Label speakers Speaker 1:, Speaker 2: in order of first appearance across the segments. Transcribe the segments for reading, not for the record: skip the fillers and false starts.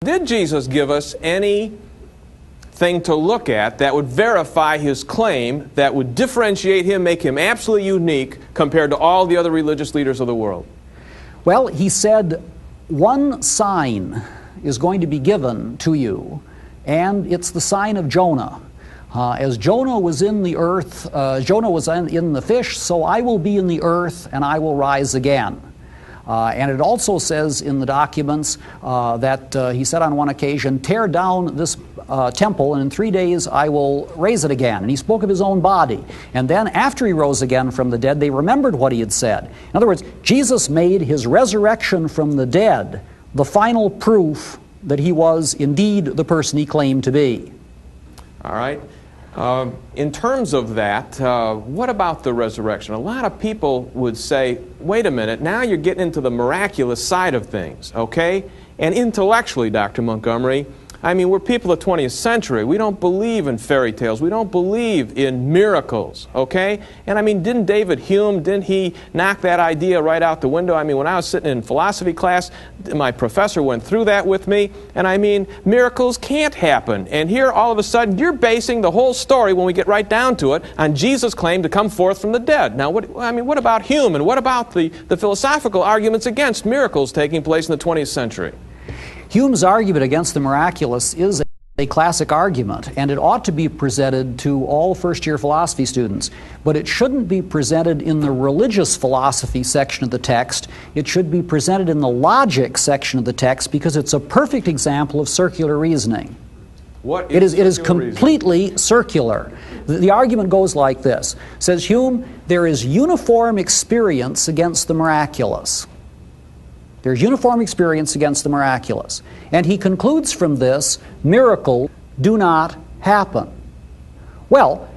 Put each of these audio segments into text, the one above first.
Speaker 1: Did Jesus give us anything to look at that would verify his claim, that would differentiate him, make him absolutely unique compared to all the other religious leaders of the world?
Speaker 2: Well, he said, one sign is going to be given to you, and it's the sign of Jonah. As Jonah was in the earth, Jonah was in the fish, so I will be in the earth and I will rise again. And it also says in the documents that he said on one occasion, tear down this temple and in 3 days I will raise it again. And he spoke of his own body. And then after he rose again from the dead, they remembered what he had said. In other words, Jesus made his resurrection from the dead the final proof that he was indeed the person he claimed to be.
Speaker 1: All right. In terms of that, what about the resurrection? A lot of people would say, wait a minute, now you're getting into the miraculous side of things, okay? And intellectually, Dr. Montgomery, I mean, we're people of the 20th century. We don't believe in fairy tales. We don't believe in miracles, okay? And I mean, didn't David Hume, didn't he knock that idea right out the window? I mean, when I was sitting in philosophy class, my professor went through that with me, and I mean, miracles can't happen. And here, all of a sudden, you're basing the whole story, when we get right down to it, on Jesus' claim to come forth from the dead. Now, what about Hume, and what about the philosophical arguments against miracles taking place in the 20th century?
Speaker 2: Hume's argument against the miraculous is a classic argument, and it ought to be presented to all first-year philosophy students. But it shouldn't be presented in the religious philosophy section of the text. It should be presented in the logic section of the text, because it's a perfect example of circular reasoning. It is completely circular. The argument goes like this. Says Hume, there is uniform experience against the miraculous. There's uniform experience against the miraculous. And he concludes from this, miracles do not happen. Well,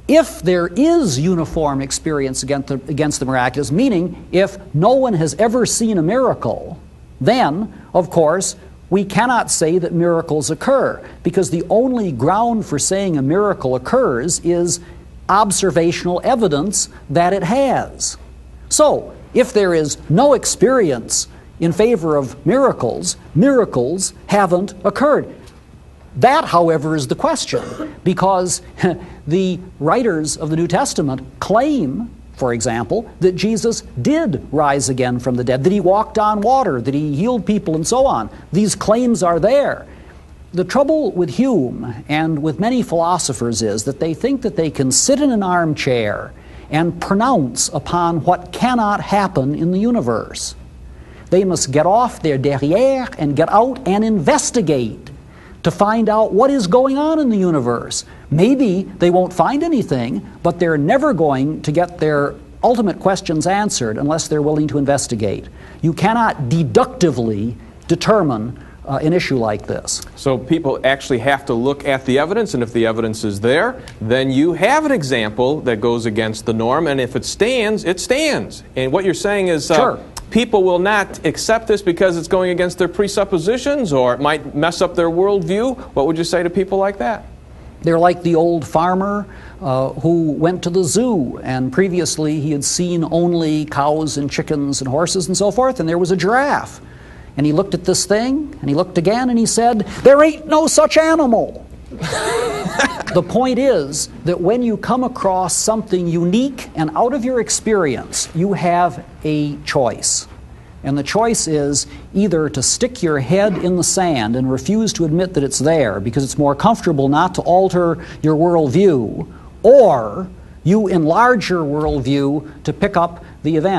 Speaker 2: if there is uniform experience against the miraculous, meaning if no one has ever seen a miracle, then, of course, we cannot say that miracles occur, because the only ground for saying a miracle occurs is observational evidence that it has. So, if there is no experience in favor of miracles, miracles haven't occurred. That, however, is the question, because the writers of the New Testament claim, for example, that Jesus did rise again from the dead, that he walked on water, that he healed people, and so on. These claims are there. The trouble with Hume and with many philosophers is that they think that they can sit in an armchair and pronounce upon what cannot happen in the universe. They must get off their derrière and get out and investigate to find out what is going on in the universe. Maybe they won't find anything, but they're never going to get their ultimate questions answered unless they're willing to investigate. You cannot deductively determine an issue like this.
Speaker 1: So people actually have to look at the evidence, and if the evidence is there, then you have an example that goes against the norm, and if it stands, it stands. And what you're saying is
Speaker 2: sure.
Speaker 1: People will not accept this because it's going against their presuppositions, or it might mess up their worldview. What would you say to people like that?
Speaker 2: They're like the old farmer who went to the zoo, and previously he had seen only cows and chickens and horses and so forth, and there was a giraffe. And he looked at this thing, and he looked again, and he said, there ain't no such animal. The point is that when you come across something unique and out of your experience, you have a choice. And the choice is either to stick your head in the sand and refuse to admit that it's there because it's more comfortable not to alter your worldview, or you enlarge your worldview to pick up the event.